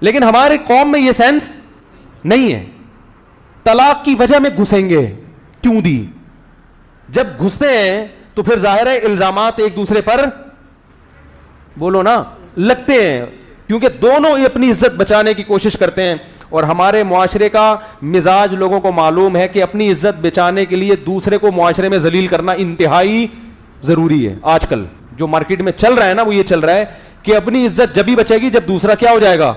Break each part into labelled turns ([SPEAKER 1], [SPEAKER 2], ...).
[SPEAKER 1] لیکن ہمارے قوم میں یہ سینس نہیں ہے. طلاق کی وجہ میں گھسیں گے, کیوں دی؟ جب گھستے ہیں تو پھر ظاہر ہے الزامات ایک دوسرے پر بولو نا لگتے ہیں, کیونکہ دونوں ہی اپنی عزت بچانے کی کوشش کرتے ہیں. اور ہمارے معاشرے کا مزاج لوگوں کو معلوم ہے کہ اپنی عزت بچانے کے لیے دوسرے کو معاشرے میں ذلیل کرنا انتہائی ضروری ہے. آج کل جو مارکیٹ میں چل رہا ہے نا, وہ یہ چل رہا ہے کہ اپنی عزت جب ہی بچے گی جب دوسرا کیا ہو جائے گا,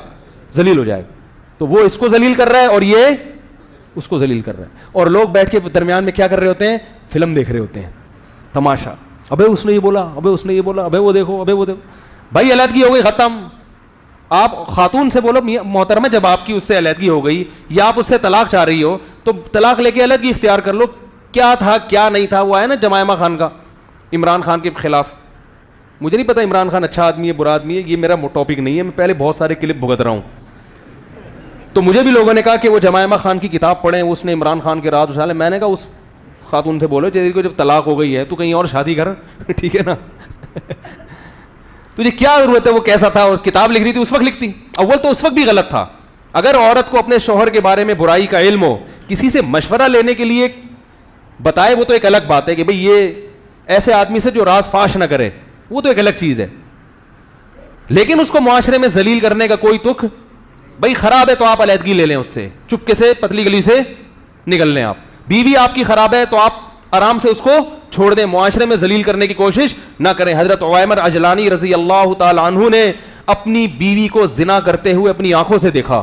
[SPEAKER 1] ذلیل ہو جائے گا. تو وہ اس کو ذلیل کر رہا ہے اور یہ اس کو ذلیل کر رہا ہے, اور لوگ بیٹھ کے درمیان میں کیا کر رہے ہوتے ہیں, فلم دیکھ رہے ہوتے ہیں, تماشا. ابے اس نے یہ بولا, ابے اس نے یہ بولا, ابے وہ دیکھو, ابے وہ دیکھو. بھائی علیحدگی ہو گئی, ختم. آپ خاتون سے بولو محترمہ, جب آپ کی اس سے علیحدگی ہو گئی یا آپ اس سے طلاق چاہ رہی ہو تو طلاق لے کے علیحدگی اختیار کر لو. کیا تھا کیا نہیں تھا, وہ آیا نا جمائمہ خان کا عمران خان کے خلاف. مجھے نہیں پتا عمران خان اچھا آدمی ہے برا آدمی ہے, یہ میرا ٹاپک نہیں ہے. میں پہلے بہت سارے کلپ بھگت رہا ہوں, تو مجھے بھی لوگوں نے کہا کہ وہ جمائمہ خان کی کتاب پڑھیں, اس نے عمران خان کے راز اچھالے. میں نے کہا اس خاتون سے بولو تیری کو جب طلاق ہو گئی ہے تو کہیں اور شادی کر, ٹھیک ہے نا. تجھے کیا ضرورت ہے, وہ کیسا تھا اور کتاب لکھ رہی تھی اس وقت لکھتی. اول تو اس وقت بھی غلط تھا. اگر عورت کو اپنے شوہر کے بارے میں برائی کا علم ہو, کسی سے مشورہ لینے کے لیے بتائے, وہ تو ایک الگ بات ہے کہ بھئی یہ ایسے آدمی سے جو راز فاش نہ کرے, وہ تو ایک الگ چیز ہے. لیکن اس کو معاشرے میں ذلیل کرنے کا کوئی تک, بھائی خراب ہے تو آپ علیحدگی لے لیں اس سے, چپکے سے پتلی گلی سے نکل لیں. آپ بیوی آپ کی خراب ہے تو آپ آرام سے اس کو چھوڑ دیں, معاشرے میں ذلیل کرنے کی کوشش نہ کریں. حضرت عویمر اجلانی رضی اللہ تعالی عنہ نے اپنی بیوی کو زنا کرتے ہوئے اپنی آنکھوں سے دیکھا.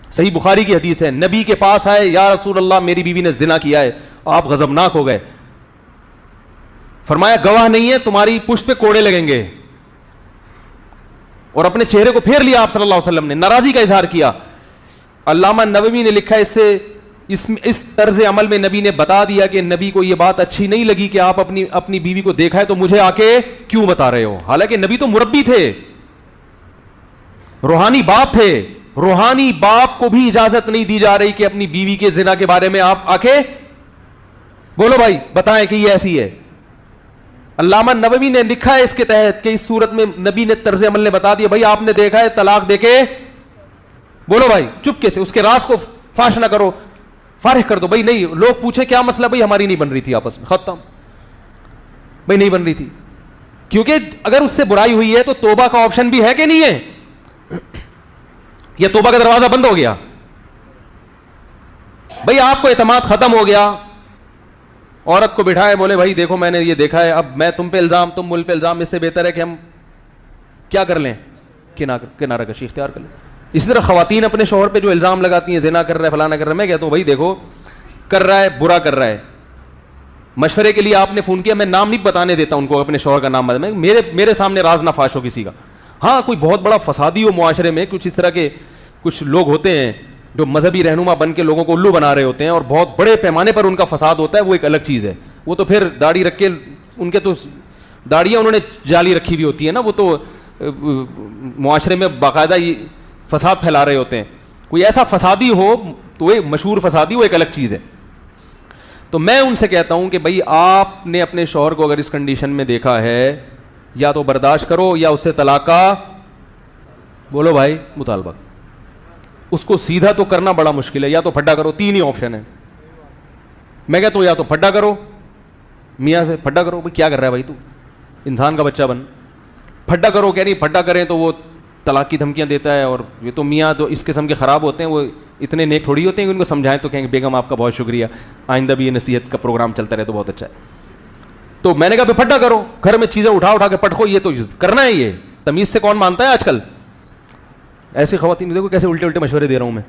[SPEAKER 1] صحیح بخاری کی حدیث ہے. نبی کے پاس آئے, یا رسول اللہ میری بیوی نے زنا کیا ہے. آپ غضبناک ہو گئے, فرمایا گواہ نہیں ہے, تمہاری پشت پہ کوڑے لگیں گے. اور اپنے چہرے کو پھیر لیا آپ صلی اللہ علیہ وسلم نے, ناراضی کا اظہار کیا. علامہ نووی نے لکھا اس طرز عمل میں نبی نے بتا دیا کہ نبی کو یہ بات اچھی نہیں لگی کہ آپ اپنی بیوی کو دیکھا ہے تو مجھے آ کے کیوں بتا رہے ہو. حالانکہ نبی تو مربی تھے, روحانی باپ تھے. روحانی باپ کو بھی اجازت نہیں دی جا رہی کہ اپنی بیوی کے زنا کے بارے میں آپ آ کے بولو بھائی بتائیں کہ یہ ایسی ہے. علامہ نووی نے لکھا ہے اس کے تحت کہ اس صورت میں نبی نے طرز عمل نے بتا دیا, بھائی آپ نے دیکھا ہے, طلاق دے کے بولو بھائی چپکے سے, اس کے راز کو فاش نہ کرو, فارغ کر دو. بھائی نہیں, لوگ پوچھیں کیا مسئلہ, بھائی ہماری نہیں بن رہی تھی آپس میں, ختم. بھائی نہیں بن رہی تھی, کیونکہ اگر اس سے برائی ہوئی ہے تو توبہ کا آپشن بھی ہے کہ نہیں ہے, یا توبہ کا دروازہ بند ہو گیا. بھائی آپ کو اعتماد ختم ہو گیا, عورت کو بٹھائے, بولے بھائی دیکھو میں نے یہ دیکھا ہے, اب میں تم پہ الزام تم مل پہ الزام, اس سے بہتر ہے کہ ہم کیا کر لیں, کنارہ کشی اختیار کر لیں. اسی طرح خواتین اپنے شوہر پہ جو الزام لگاتی ہیں, زنا کر رہا ہے فلانا کر رہا ہے, میں کہتا ہوں بھائی دیکھو کر رہا ہے برا کر رہا ہے, مشورے کے لیے آپ نے فون کیا, میں نام نہیں بتانے دیتا ان کو, اپنے شوہر کا نام بتا, میرے سامنے راز نہ فاش ہو کسی کا. ہاں کوئی بہت بڑا فسادی ہو معاشرے میں, کچھ اس طرح کے کچھ لوگ ہوتے ہیں جو مذہبی رہنما بن کے لوگوں کو الو بنا رہے ہوتے ہیں اور بہت بڑے پیمانے پر ان کا فساد ہوتا ہے, وہ ایک الگ چیز ہے. وہ تو پھر داڑھی رکھ کے, ان کے تو داڑیاں انہوں نے جالی رکھی ہوئی ہوتی ہے نا, وہ تو معاشرے میں باقاعدہ فساد پھیلا رہے ہوتے ہیں. کوئی ایسا فسادی ہو تو وہ مشہور فسادی, وہ ایک الگ چیز ہے. تو میں ان سے کہتا ہوں کہ بھائی آپ نے اپنے شوہر کو اگر اس کنڈیشن میں دیکھا ہے, یا تو برداشت کرو یا اس سے طلاق کا بولو بھائی مطالبہ. اس کو سیدھا تو کرنا بڑا مشکل ہے, یا تو پھڈا کرو, 3 ہی آپشن ہے. میں کہتا ہوں یا تو پھڈا کرو, میاں سے پھڈا کرو, بھائی کیا کر رہا ہے بھائی تو, انسان کا بچہ بن, پھڈا کرو. کہہ نہیں پھڈا کریں تو وہ طلاق کی دھمکیاں دیتا ہے, اور یہ تو میاں تو اس قسم کے خراب ہوتے ہیں, وہ اتنے نیک تھوڑی ہوتے ہیں کہ ان کو سمجھائیں تو کہیں گے بیگم آپ کا بہت شکریہ, آئندہ بھی یہ نصیحت کا پروگرام چلتا رہے تو بہت اچھا ہے. تو میں نے کہا پھڈا کرو, گھر میں چیزیں اٹھا کے پٹکو, یہ تو کرنا ہے, یہ تمیز سے کون مانتا ہے آج کل. ایسی خواتین دیکھو کیسے الٹے مشورے دے رہا ہوں میں.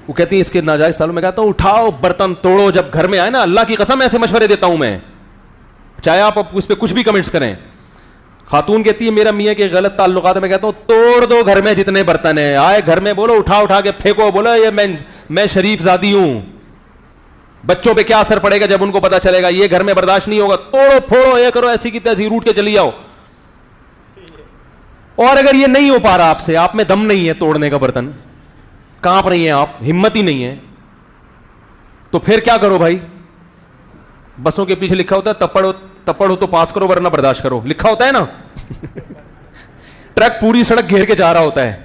[SPEAKER 1] وہ کہتی ہیں اس کے ناجائز تعلق, میں کہتا ہوں اٹھاؤ برتن توڑو, جب گھر میں آئے نا, اللہ کی قسم ایسے مشورے دیتا ہوں میں, چاہے آپ اس پہ کچھ بھی کمنٹس کریں. خاتون کہتی ہے میرا میاں کے غلط تعلقات ہے, میں کہتا ہوں توڑ دو گھر میں جتنے برتن ہیں, آئے گھر میں بولو اٹھا کے پھینکو, بولو یہ میں شریف زادی ہوں. بچوں پہ کیا اثر پڑے گا جب ان کو پتا چلے گا, یہ گھر میں برداشت نہیں ہوگا, توڑو پھوڑو, یہ کرو, ایسی کی تیسی روٹ کے چلی آؤ. اور اگر یہ نہیں ہو پا رہا آپ سے, آپ میں دم نہیں ہے توڑنے کا برتن, کانپ رہی ہیں آپ, ہمت ہی نہیں ہے, تو پھر کیا کرو بھائی. بسوں کے پیچھے لکھا ہوتا ہے تپڑ ہو تو پاس کرو ورنہ برداشت کرو, لکھا ہوتا ہے نا. ٹرک پوری سڑک گھیر کے جا رہا ہوتا ہے,